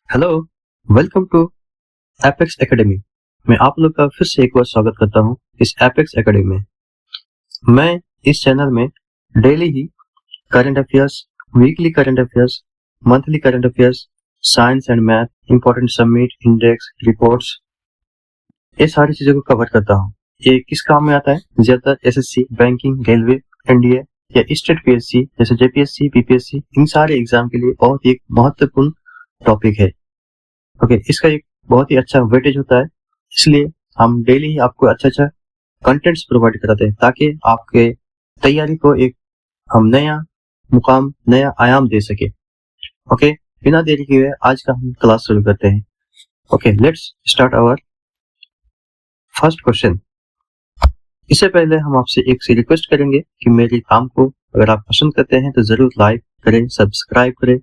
Hello, welcome to Apex Academy. मैं आप लोग का फिर से एक बार स्वागत करता हूं इस एपेक्स एकेडमी में। मैं इस चैनल में daily he current affairs, weekly current affairs, monthly current affairs, science and math, important summit, index, reports, ये सारी चीजों को कवर करता हूं। ये किस काम में आता है? ज्यादातर एसएससी, बैंकिंग, रेलवे, एनडीए या स्टेट पीएससी जैसे जेपीएससी, बीपीएससी, इन सारे एग्जाम के लिए बहुत ही एक महत्वपूर्ण टॉपिक है। ओके, इसका एक बहुत ही अच्छा वेटेज होता है, इसलिए हम डेली ही आपको अच्छा कंटेंट्स प्रोवाइड कराते हैं ताकि आपके तैयारी को एक हम नया मुकाम, नया आयाम दे सके। ओके, बिना देरी किए आज का हम क्लास शुरू करते हैं। Okay, let's start our first question. इससे पहले हम आपसे एक सी रिक्वेस्ट करेंगे कि मेरे काम को अगर आप पसंद करते हैं तो जरूर लाइक करें, सब्सक्राइब करें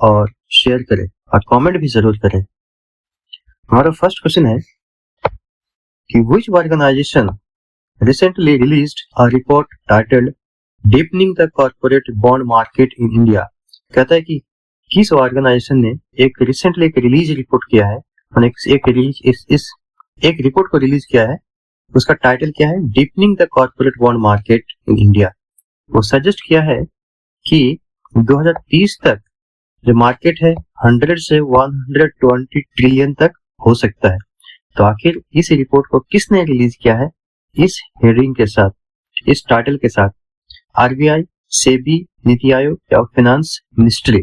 और शेयर करें और कमेंट भी जरूर करें। हमारा फर्स्ट क्वेश्चन है कि which organization recently released a report titled Deepening the Corporate Bond Market in India। कहता है कि किस ऑर्गेनाइजेशन ने एक रिसेंटली एक रिलीज रिपोर्ट किया है और एक रिपोर्ट को रिलीज किया है। उसका टाइटल क्या है? Deepening the corporate bond market in India. वो सजेस्ट किया है कि 2030 तक जो मार्केट है 100 से 120 ट्रिलियन तक हो सकता है। तो आखिर इस रिपोर्ट को किसने रिलीज किया है? इस हेडिंग के साथ, इस टाइटल के साथ, आरबीआई, सेबी, नीति आयोग या फाइनेंस मिनिस्ट्री?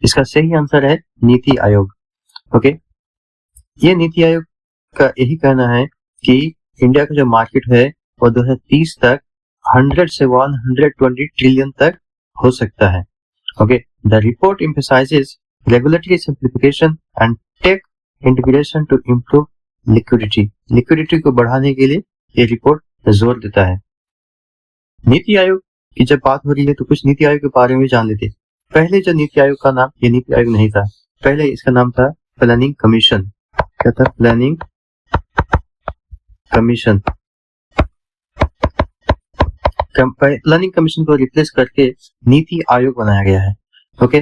इसका सही आंसर है नीति आयोग। ओके, ये नीति आयोग का यही कहना है कि इंडिया का जो मार्केट है वो 2030 तक 100 से 120 ट्रिलियन तक हो सकता है। Okay, the report emphasizes regulatory simplification and tech integration to improve liquidity को बढ़ाने के लिए ये रिपोर्ट जोर देता है। नीति आयोग की जब बात हो रही है तो कुछ नीति आयोग के बारे में जान लेते हैं। पहले जो नीति आयोग का नाम ये नीति आयोग नहीं था, पहले इसका नाम था प्लानिंग कमीशन। क्या था? Planning commission. प्लानिंग कमीशन को रिप्लेस करके नीति आयोग बनाया गया है। ओके,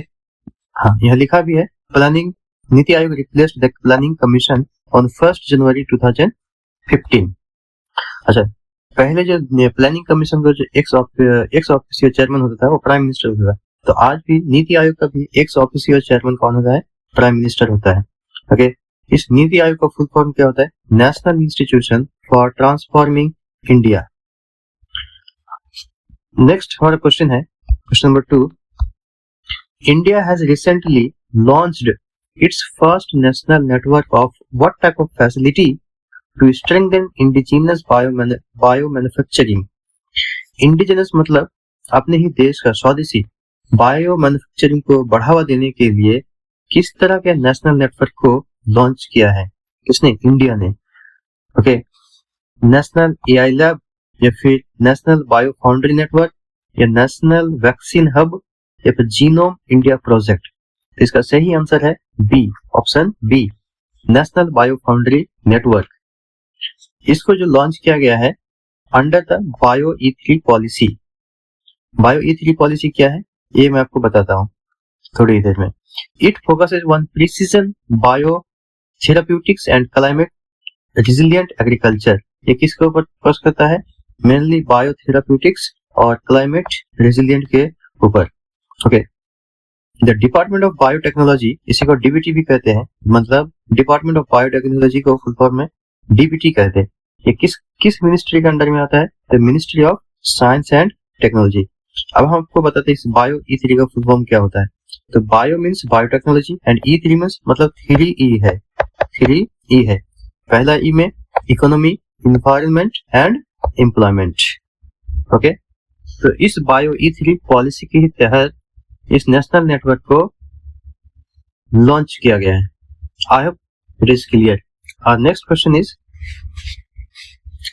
हाँ, यह लिखा भी है planning NITI Aayog replaced the planning commission on 1 जनवरी 2015। अच्छा, पहले जो प्लानिंग कमीशन का जो एक्स ऑफिशियल चेयरमैन होता था वो प्राइम मिनिस्टर होता था। तो आज भी नीति आयोग का भी एक्स ऑफिशियल चेयरमैन कौन होता है? प्राइम मिनिस्टर होता है। ओके, इस नीति आयोग का फुल फॉर्म क्या होता है? National institution for transforming India. Next हमारा क्वेश्चन है question number 2। India has recently launched its first national network of what type of facility to strengthen indigenous biomanufacturing। Indigenous मतलब अपने ही देश का स्वदेशी बायो मैन्युफैक्चरिंग को बढ़ावा देने के लिए किस तरह के नेशनल नेटवर्क को लॉन्च किया है? किसने? इंडिया ने। ओके, नेशनल एआई लैब या फिर नेशनल बायो फाउंड्री नेटवर्क या नेशनल वैक्सीन हब या फिर जीनोम इंडिया प्रोजेक्ट? तो इसका सही आंसर है B, option B, national bio foundry network. इसको जो लॉन्च किया गया है under the bio E3 policy. Bio E3 policy क्या है ये मैं आपको बताता हूँ थोड़ी देर में। It focuses on precision bio therapeutics and climate resilient agriculture. ये किसके ऊपर फोकस करता है? मेनली बायो थेराप्यूटिक्स और क्लाइमेट रेजिलिएंट के ऊपर। Okay, the department of biotechnology, इसी को डीबीटी भी कहते हैं, मतलब डिपार्टमेंट ऑफ बायोटेक्नोलॉजी को फुल फॉर्म में डीबीटी कहते हैं। ये किस मिनिस्ट्री के अंडर में आता है? The ministry of science and technology. अब हम आपको बताते हैं इस बायो E3 का फुल फॉर्म क्या होता है। तो bio means biotechnology and E3 means मतलब 3E है। 3E है। पहला ई में economy, environment and employment. Okay, तो इस बायो E3 पॉलिसी के तहत इस नेशनल नेटवर्क को लॉन्च किया गया है। I hope it is clear. Our next question is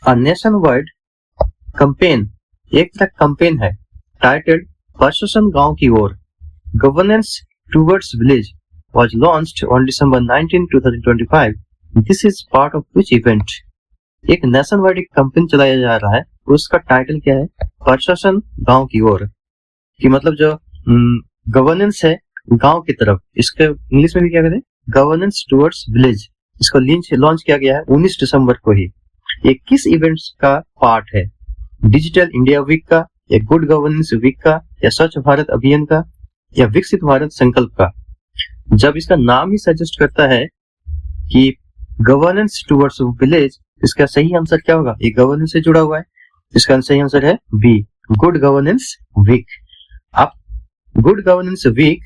a nation wide campaign, एक तरह कैंपेन है टाइटल्ड प्रशासन गांव की ओर, governance towards village, was launched on December 19, 2025। This is part of which event? एक नेशन वाइड एक कैंपेन चलाया जा रहा है, उसका टाइटल क्या है? प्रशासन गांव की ओर। कि मतलब जो गवर्नेंस है गांव की तरफ, इसके इंग्लिश में भी क्या कहते हैं? गवर्नेंस टुवर्ड्स विलेज, इसको लॉन्च किया गया है 19 दिसंबर को ही। ये किस इवेंट्स का पार्ट है? डिजिटल इंडिया वीक का, या गुड गवर्नेंस वीक का, या स्वच्छ भारत अभियान का, या विकसित भारत संकल्प का? जब इसका नाम ही सजेस्ट करता है कि गवर्नेंस टुवर्ड्स विलेज, इसका सही आंसर क्या होगा? ये गवर्नेंस से जुड़ा हुआ है, इसका सही आंसर है बी, गुड गवर्नेंस वीक। अब गुड गवर्नेंस वीक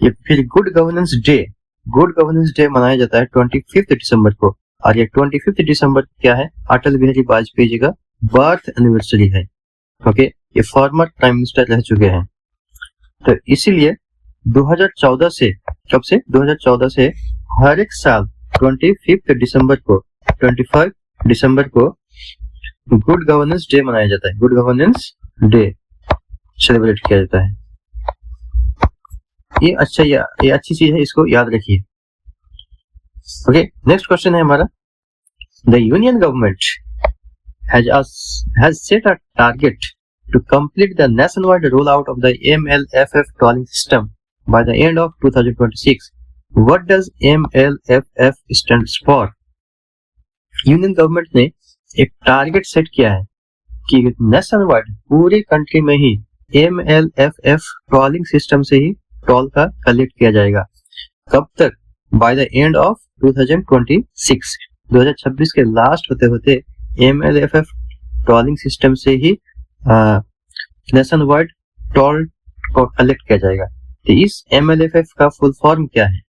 या फिर गुड गवर्नेंस डे मनाया जाता है 25 दिसंबर को, और ये 25 दिसंबर क्या है? अटल बिहारी वाजपेयी जी का बर्थ एनिवर्सरी है। ओके, ये फॉर्मर प्राइम मिनिस्टर रह चुके हैं। तो इसीलिए 2014 से, कब से? 2014 से हर एक साल 25 दिसंबर को गुड गवर्नेंस डे मनाया जाता है, गुड गवर्नेंस डे सेलिब्रेट किया जाता है। ये अच्छी चीज है, इसको याद रखिए। ओके, नेक्स्ट क्वेश्चन है हमारा, the union government has set a target to complete the nationwide rollout of the MLFF tolling system by the end of 2026. What does MLFF stands for? Union government ने एक target set किया है कि national wide पूरी country में ही MLFF tolling system से ही toll का collect किया जाएगा। कब तक? बाय द एंड ऑफ 2026, 2026 के लास्ट होते होते MLFF टोलिंग सिस्टम से ही नेशनल वाइड टोल को कलेक्ट किया जाएगा। तो इस MLFF का फुल फॉर्म क्या है?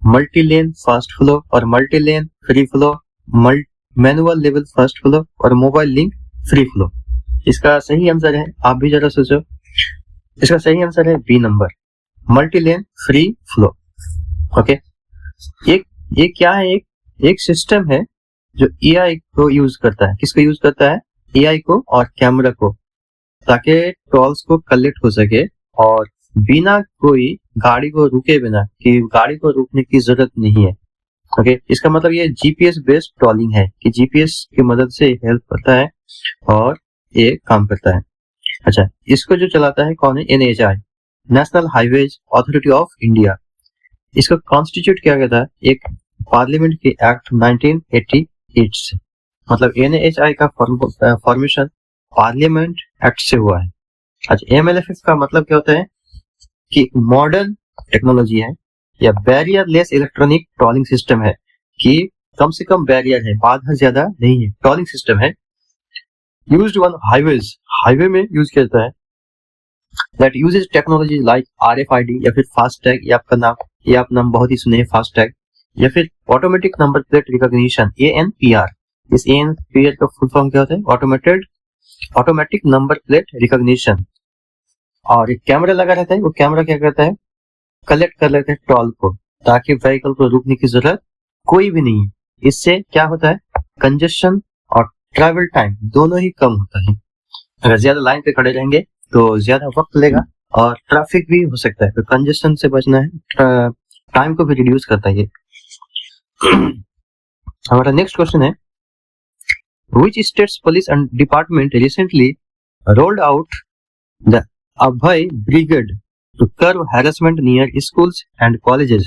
मल्टी लेन फास्ट फ्लो और multi lane free flow, manual level fast flow और मोबाइल लिंक फ्री फ्लो। इसका सही आंसर है, आप भी जरा सोचो, इसका सही आंसर है B number, multi lane free flow. Okay, एक क्या है? एक सिस्टम है जो AI को यूज करता है। किसको यूज करता है? AI को और कैमरा को, ताकि टोल्स को कलेक्ट हो सके और बिना कोई गाड़ी को रुके बिना, कि गाड़ी को रुकने की जरूरत नहीं है। ओके, इसका मतलब ये GPS बेस्ड टोलिंग है कि GPS की मदद से हेल्प करता है और ये काम करता है। अच्छा, इसको जो चलाता है कौन है? NHI, national highways authority of India. इसको कॉन्स्टिट्यूट किया गया था एक पार्लियामेंट के एक्ट 1988 से, मतलब NHI का फॉर्मेशन पार्लियामेंट एक्ट से हुआ है। अच्छा, MLFF का मतलब क्या होता है? कि मॉडर्न टेक्नोलॉजी है या barrier less electronic tolling system है, कि कम से कम बैरियर है, बाधा ज्यादा नहीं है, टोलिंग सिस्टम है। यूज्ड ऑन हाईवेज, हाईवे में यूज किया जाता है। That uses technology like RFID या फिर फास्टैग, ये आप नाम बहुत ही सुने हैं, फास्टैग, या फिर automatic number plate recognition, ANPR। इस ANPR का फुल फॉर्म क्या होता है? Automatic number plate recognition. और एक कैमरा लगा रहता है, वो कैमरा क्या करता है? कलेक्ट कर लेता है टोल को, ताकि व्हीकल को रुकने की जरूरत कोई भी नहीं है। इससे क्या होता है? कंजेशन और ट्रैवल टाइम दोनों ही कम होता है। अगर ज्यादा लाइन पे खड़े रहेंगे तो ज्यादा वक्त लेगा और ट्रैफिक भी हो सकता है, तो कंजेशन से बचना है, टाइम को भी रिड्यूस करता है ये। हमारा नेक्स्ट क्वेश्चन है, Which states police and department recently rolled out the Abhay Brigade to curb harassment near schools and colleges?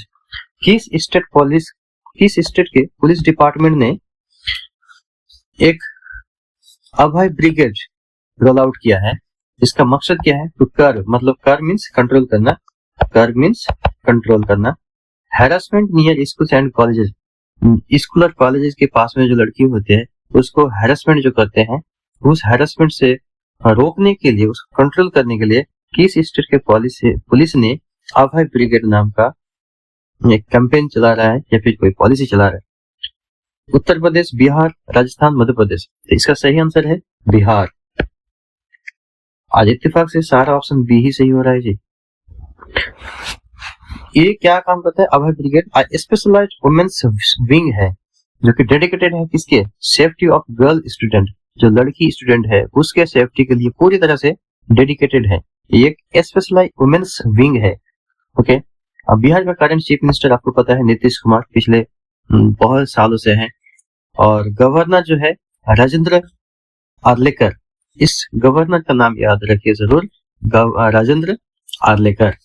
किस स्टेट के पुलिस डिपार्टमेंट ने एक अभय ब्रिगेड रोल आउट किया है? इसका मकसद क्या है? टू कर्ब, मतलब कर्ब मीन्स कंट्रोल करना, कर्ब मीन्स कंट्रोल करना, harassment near schools and colleges, school और कॉलेजेस के पास में जो लड़की होते हैं उसको हैरेसमेंट जो करते हैं, उस हैरेसमेंट से रोकने के लिए, उसको कंट्रोल करने के लिए किस स्टेट के पुलिस ने अभय ब्रिगेड नाम का एक कैंपेन चला रहा है या फिर कोई पॉलिसी चला रहा है? उत्तर प्रदेश, बिहार, राजस्थान, मध्य प्रदेश। तो इसका सही आंसर है बिहार। आज इत्तेफाक से सारा ऑप्शन बी ही सही हो रहा है जी। ये क्या काम करता है? अभय ब्रिगेड स्पेशलाइज्ड वुमेन्स विंग है, जो कि डेडिकेटेड है किसके? सेफ्टी ऑफ गर्ल स्टूडेंट, जो लड़की स्टूडेंट है उसके सेफ्टी के लिए पूरी तरह से डेडिकेटेड है। ये एक स्पेशलाइज्ड वुमेन्स विंग है। ओके, अब बिहार का करंट चीफ मिनिस्टर आपको पता है नीतीश कुमार, पिछले बहुत सालों से हैं, और गवर्नर जो है राजेंद्र आर्लेकर। इस गवर्नर का नाम याद रखिए जरूर, राजेंद्र आर्लेकर।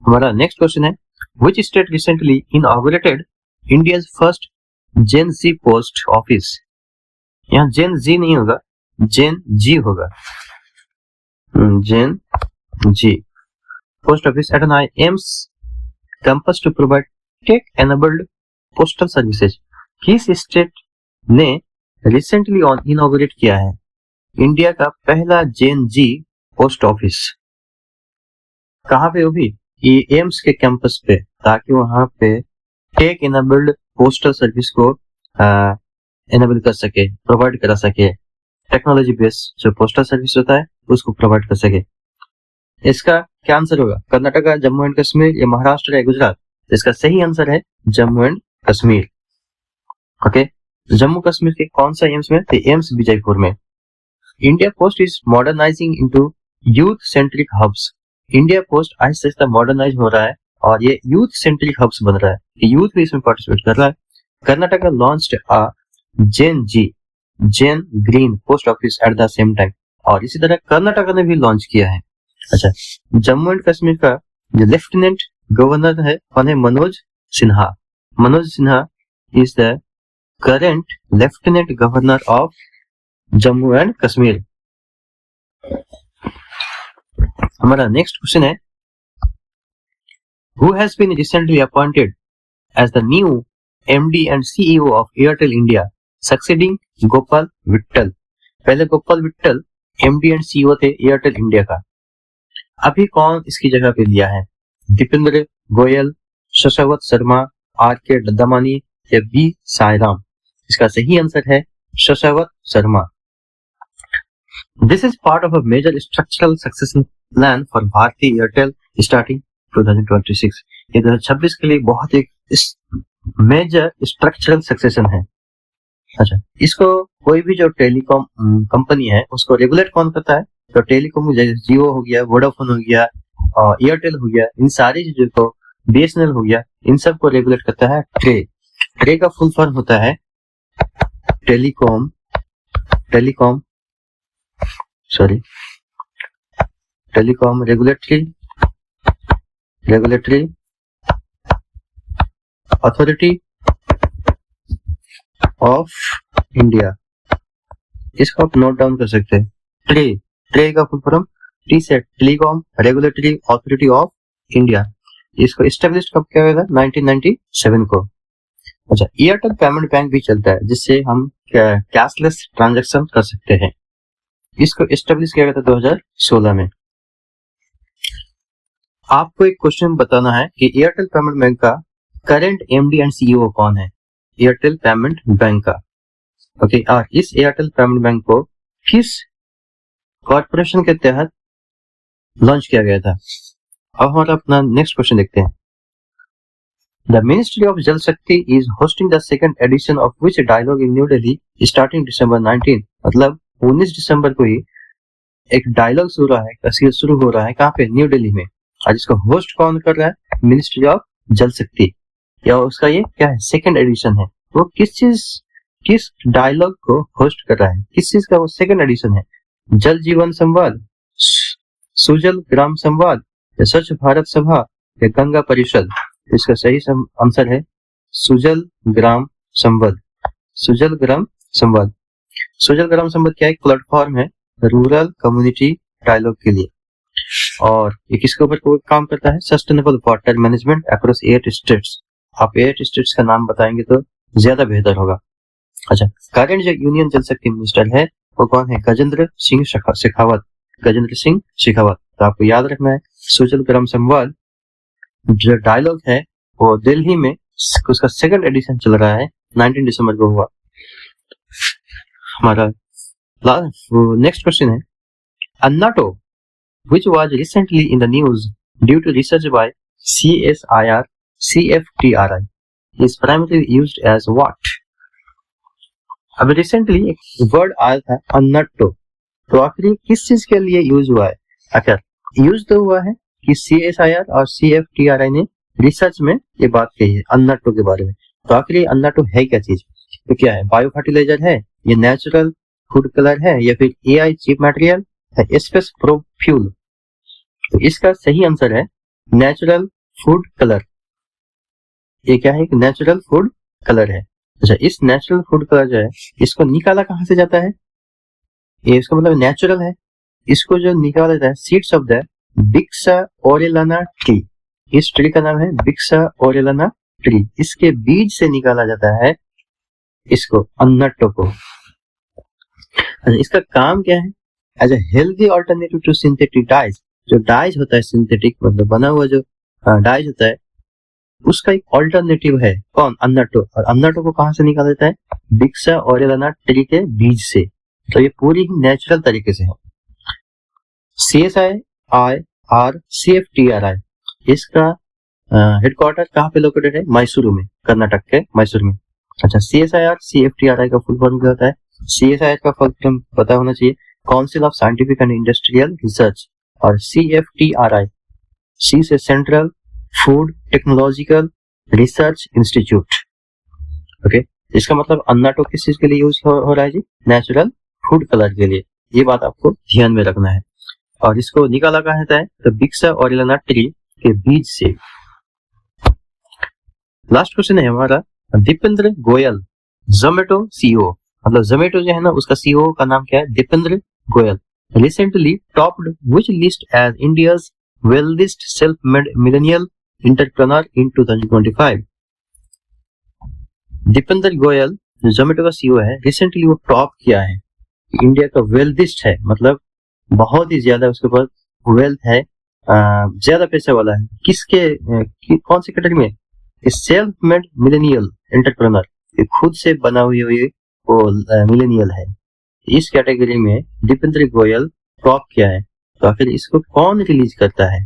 हमारा नेक्स्ट क्वेश्चन है, Which state recently inaugurated India's first Gen Z post office? यहाँ Gen Z नहीं होगा, Gen G होगा, Gen G post office at an AIIMS campus to provide tech-enabled postal services. किस स्टेट ने रिसेंटली इनॉग्रेट किया है India का पहला जेन जी पोस्ट ऑफिस? कहाँ पे? वो भी एम्स के कैंपस पे, ताकि वहां पे टेक इनेबल्ड पोस्टल सर्विस को इनेबल कर सके, प्रोवाइड करा सके, टेक्नोलॉजी बेस्ड जो पोस्टल सर्विस होता है उसको प्रोवाइड कर सके। इसका क्या आंसर होगा? कर्नाटका, जम्मू एंड कश्मीर या महाराष्ट्र या गुजरात? इसका सही आंसर है जम्मू एंड कश्मीर। ओके, जम्मू कश्मीर के कौन सा एम्स में? एम्स विजयपुर में। India post is modernising into youth centric hubs. India post आहिस्ता आहिस्ता मॉडर्नाइज हो रहा है और ये यूथ सेंट्रिक हब्स बन रहा है, यूथ भी इसमें पार्टिसिपेट कर रहा है। Karnataka launched a Gen Z, Gen green post office at the same time, और इसी तरह कर्नाटका ने भी लॉन्च किया है। अच्छा, जम्मू एंड कश्मीर का जो लेफ्टिनेंट गवर्नर है कौन है? Manoj Sinha. Manoj Sinha is the current lieutenant governor of Jammu and Kashmir. हमारा नेक्स्ट क्वेश्चन है, who has been recently appointed as the new MD and CEO of Airtel India succeeding Gopal Vittal? पहले Gopal Vittal MD and CEO थे एयरटेल इंडिया का, अभी कौन इसकी जगह पे लिया है? दीपेंद्र गोयल, शशावत शर्मा, आर के ददामानी या बी साईराम? इसका सही आंसर है शशावत Sharma. This is part of a major structural succession plan for Bharti Airtel starting 2026। ये 2026 के लिए बहुत एक मेजर स्ट्रक्चरल सक्सेशन है। अच्छा, इसको कोई भी जो टेलीकॉम कंपनी है उसको रेगुलेट कौन करता है? तो टेलीकॉम जैसे जियो हो गया, वोडाफोन हो गया, एयरटेल हो गया, इन सारी चीजों को, बीएसएनएल हो गया, इन सब को रेगुलेट करता है ट्रे। ट्रे का फुल फॉर्म होता है telecom regulatory authority of India. इसको आप नोट डाउन कर सकते हैं। ट्रे का फुल फॉर्म टी से telecom regulatory authority of India. इसको एस्टेब्लिश कब किया गया था? 1997 को। अच्छा, एयरटेल पेमेंट बैंक भी चलता है जिससे हम कैशलेस ट्रांजैक्शन कर सकते हैं। इसको एस्टेब्लिश किया गया था 2016 में। आपको एक क्वेश्चन बताना है कि एयरटेल पेमेंट बैंक का करंट एमडी एंड सीईओ कौन है? एयरटेल पेमेंट बैंक का। ओके, और इस एयरटेल पेमेंट बैंक को किस कॉर्पोरेशन के तहत लॉन्च किया गया था? अब हमारा अपना नेक्स्ट क्वेश्चन देखते हैं। The ministry of Jal Shakti is hosting the second edition of which dialogue in New Delhi starting December 19। मतलब 19 दिसंबर को ही एक डायलॉग शुरू हो रहा है। कहाँ पे? न्यू दिल्ली में। आज इसको होस्ट कौन कर रहा है? मिनिस्ट्री ऑफ जल शक्ति, या उसका ये क्या है? सेकंड एडिशन है। वो किस डायलॉग को होस्ट कर रहा है? किस चीज का वो सेकंड एडिशन है? जल जीवन संवाद, सुजल ग्राम संवाद, या स्वच्छ भारत सभा, या गंगा परिषद? इसका सही आंसर है सुजल ग्राम संवाद। सुजल ग्राम संवाद क्या एक प्लेटफॉर्म है रूरल कम्युनिटी डायलॉग के लिए, और ये किसके ऊपर काम करता है? Sustainable water management across 8 states. आप 8 स्टेट्स का नाम बताएंगे तो ज्यादा बेहतर होगा। अच्छा, करंट जो यूनियन जल शक्ति मिनिस्टर है वो कौन है? गजेंद्र सिंह शेखावत। तो आपको याद रखना है सुजल ग्राम संवाद जो डायलॉग है वो दिल्ली में उसका सेकंड एडिशन चल रहा है, 19 दिसंबर को हुआ। हमारा नेक्स्ट क्वेश्चन है, अन्नाटो which was recently in the news due to research by CFTRI is primarily used as what? अब रिसेंटली एक वर्ड आया था अन्नाटो, तो आखिर किस चीज के लिए यूज हुआ है? आखिर यूज तो हुआ है कि CSIR और CFTRI ने रिसर्च में ये बात कही है अन्नाटो के बारे में। तो आखिर अन्नाटो है क्या चीज? तो क्या है? बायो फर्टिलाइजर है, ये नेचुरल फूड कलर है, या फिर AI चिप मटेरियल है, स्पेस प्रो फ्यूल? तो इसका सही आंसर है नेचुरल फूड कलर। ये क्या है, एक नेचुरल फूड कलर है। अच्छा, इस नेचुरल फूड कलर जो है इसको निकाला कहाँ से जाता है, ये इसका मतलब नेचुरल है। इसको जो निकाला जाता है seeds of the Bixa orellana tree, इस ट्री का नाम है बिक्सा ओरेलाना ट्री, इसके बीज से निकाला जाता है इसको, अन्नटो को। अच्छा, इसका काम क्या है, as a healthy alternative to synthetic dyes, जो डाइज होता है सिंथेटिक मतलब बना हुआ जो डाइज होता है उसका एक ऑल्टरनेटिव है कौन, अन्नटो। और अन्नटो को कहां से निकाला जाता है, बिक्सा ओरेलाना ट्री के बीज से। तो ये पूरी ही नेचुरल तरीके से है। CSIR इसका हेडक्वार्टर कहाँ पे लोकेटेड है, मैसूरू में, कर्नाटक के मैसूर में। अच्छा, CSIR का फुल फॉर्म क्या होता है, CSIR का फुल फॉर्म पता होना चाहिए, council of scientific and industrial research, और CFTRI, सी से central food technological research institute. Okay, इसका मतलब अन्नाटो किस चीज के लिए यूज हो रहा है जी, नेचुरल फूड कलर के लिए, ये बात आपको ध्यान में रखना है। और इसको निकाला कहाँ जाता है, तो बिक्सा ओरेलाना ट्री के बीज से। लास्ट क्वेश्चन है हमारा, दीपेंद्र गोयल जोमेटो CEO, मतलब जोमेटो जो है ना उसका CEO का नाम क्या है, Deepinder Goyal, recently topped which list as India's wealthiest self made millennial entrepreneur in 2025। Deepinder Goyal Zomato का CEO है, रिसेंटली वो टॉप किया है, इंडिया का वेल्थीस्ट है, मतलब बहुत ही ज्यादा उसके पास वेल्थ है, ज्यादा पैसे वाला है, किसके कौन सी कैटेगरी में, सेल्फ मेड मिलेनियल एंटरप्रेन्योर, खुद से बना हुई वो मिलेनियल है, इस कैटेगरी में दीपेंद्र गोयल टॉप किया है। तो आखिर इसको कौन रिलीज करता है,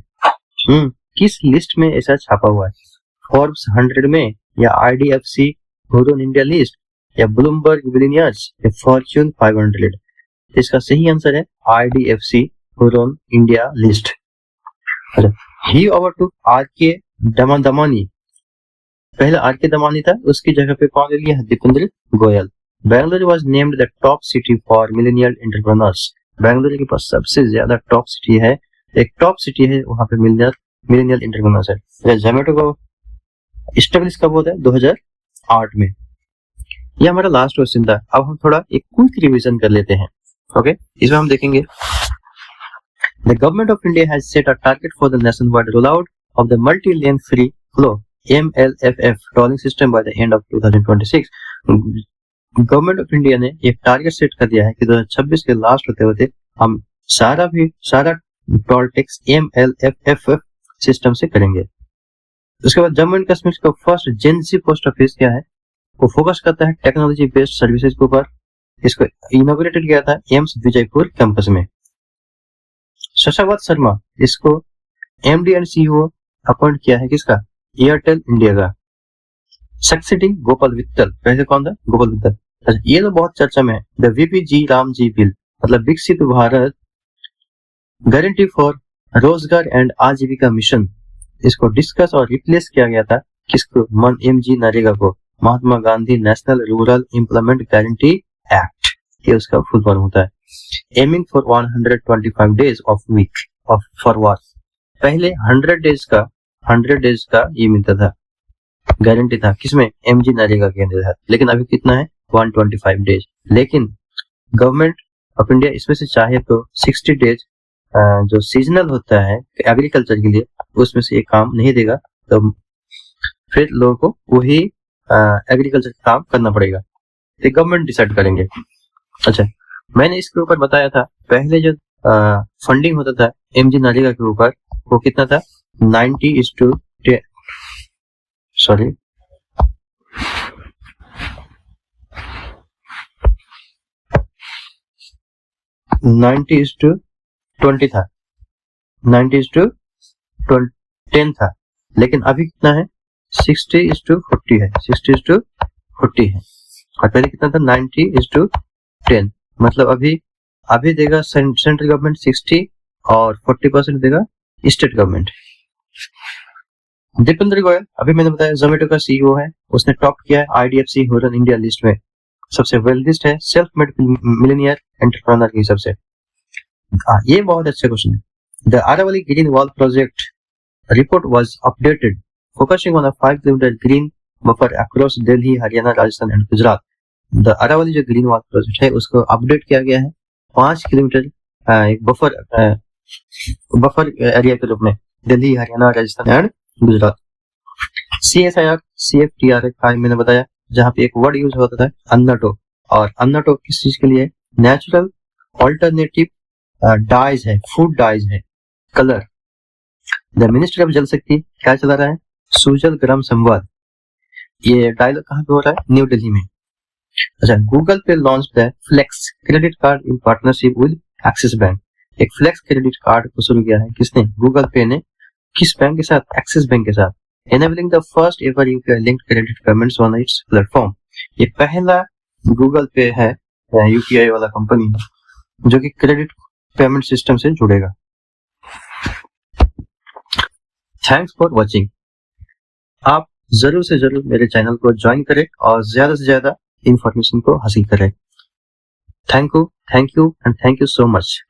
किस लिस्ट में ऐसा छापा हुआ है, फोर्ब्स 100 में, या IDFC हुरोन इंडिया लिस्ट, या ब्लूमबर्ग बिलियनियर्स, या फॉर्च्यून 500। इसका सही आंसर है IDFC हुरोन इंडिया लिस्ट। अच्छा, ही ओवर टू RK दमानी, पहले RK दमानी था, उसकी जगह पे कौन ले लिया, Deepinder Goyal. Bengaluru was named the top city for millennial entrepreneurs, Bengaluru के पास सबसे ज्यादा टॉप सिटी है, एक टॉप सिटी है वहां पे मिलेनियल एंटरप्रेन्योर्स है। जोमेटो को एस्टेब्लिश कब होता है, 2008 में। ये हमारा लास्ट क्वेश्चन था। अब हम थोड़ा एक क्विक रिवीजन कर लेते हैं। ओके, इसमें हम देखेंगे, the government of India has set a target for the nationwide rollout of the multi lane free flow MLFF tolling system by the end of 2026। Government of India ने एक target set कर दिया है कि 2026 के लास्ट होते होते हम सारा टोल टैक्स MLFF सिस्टम से करेंगे। उसके बाद जम्मू एंड कश्मीर का फर्स्ट जेएनसी पोस्ट ऑफिस क्या है, वो फोकस करता है टेक्नोलॉजी बेस्ड सर्विसेज के ऊपर। इसको इनॉग्रेटेड किया था एम्स विजयपुर कैंपस में। शशावत शर्मा इसको MD एंड CEO अपॉइंट किया है किसका, एयरटेल इंडिया का। सक्सेडिंग गोपाल वित्तल, पहले कौन था, गोपाल वित्तल। अच्छा, ये तो बहुत चर्चा में है, द VPG रामजी बिल, मतलब Viksit Bharat guarantee for Rozgar and Ajeevika mission, इसको डिस्कस और रिप्लेस किया गया था किसको, MG नरेगा को, Mahatma Gandhi national rural employment guarantee act, ये उसका फुल फॉर्म होता है। Aiming for 125 days of week of for work, पहले 100 डेज का ये मिलता था, गारंटी था किसमें, MG नरेगा के अंदर, लेकिन अभी कितना है, 125 डेज। लेकिन गवर्नमेंट ऑफ इंडिया इसमें से चाहे तो 60 डेज जो सीजनल होता है एग्रीकल्चर के लिए, उसमें से ये काम नहीं देगा, तो फिर लोगों को वही एग्रीकल्चर काम करना पड़ेगा, तो गवर्नमेंट डिसाइड करेंगे। अच्छा, मैंने इसके ऊपर बताया था, पहले जो फंडिंग होता था MG नरेगा के ऊपर, वो कितना था, 90:10, सॉरी 90:20 था, 90:10 था, लेकिन अभी कितना है, 60:40 है, 60:40 है। और पहले कितना था, 90:10, मतलब अभी देगा सेंट्रल गवर्नमेंट 60 और 40% देगा स्टेट गवर्नमेंट। दीपेंद्र गोयल, अभी मैंने बताया जोमेटो का CEO है, उसने टॉप किया है IDFC हुरोन इंडिया लिस्ट में, सबसे वेल्थीस्ट है, सेल्फ मेड मिलेनियर एंटरप्रेन्योर के हिसाब से। ये बहुत अच्छा क्वेश्चन है। The Aravalli green wall project report was updated focusing on a 5 kilometre green buffer across Delhi, Haryana, Rajasthan and Gujarat. The Aravalli जो ग्रीन वाल प्रोजेक्ट है उसको अपडेट किया गया है 5 किलोमीटर एक बफर एरिया के रूप में Delhi, Haryana, Rajasthan and Gujarat. CSIR CFTR का मैंने बताया, जहाँ पे एक वर्ड यूज होता है अन्नाटो, और अन्नाटो किस चीज के लिए? नेचुरल ऑल्टरनेटिव डाइज है, फूड डाइज है, colour. The ministry of Jal शक्ति क्या चला रहा है? सुजल ग्राम संवाद। ये डायलॉग कहाँ पे हो रहा है? न्यू दिल्ली में। अच्छा, Google Pay launch the flex credit card in partnership with Axis Bank. एक फ्लेक्स क्रेडिट कार्ड को शुरू किया है किसने? गूगल पे ने। किस बैंक के साथ? एक्सिस बैंक के साथ। Enabling the first ever UPI linked credit payments on its platform। ये पहला गूगल पे है UPI वाला कंपनी जो कि क्रेडिट पेमेंट सिस्टम से जुड़ेगा। Thanks for watching. आप जरूर से जरूर मेरे चैनल को ज्वाइन करें और ज्यादा से ज्यादा इंफॉर्मेशन को हासिल करें। Thank you and thank you so much.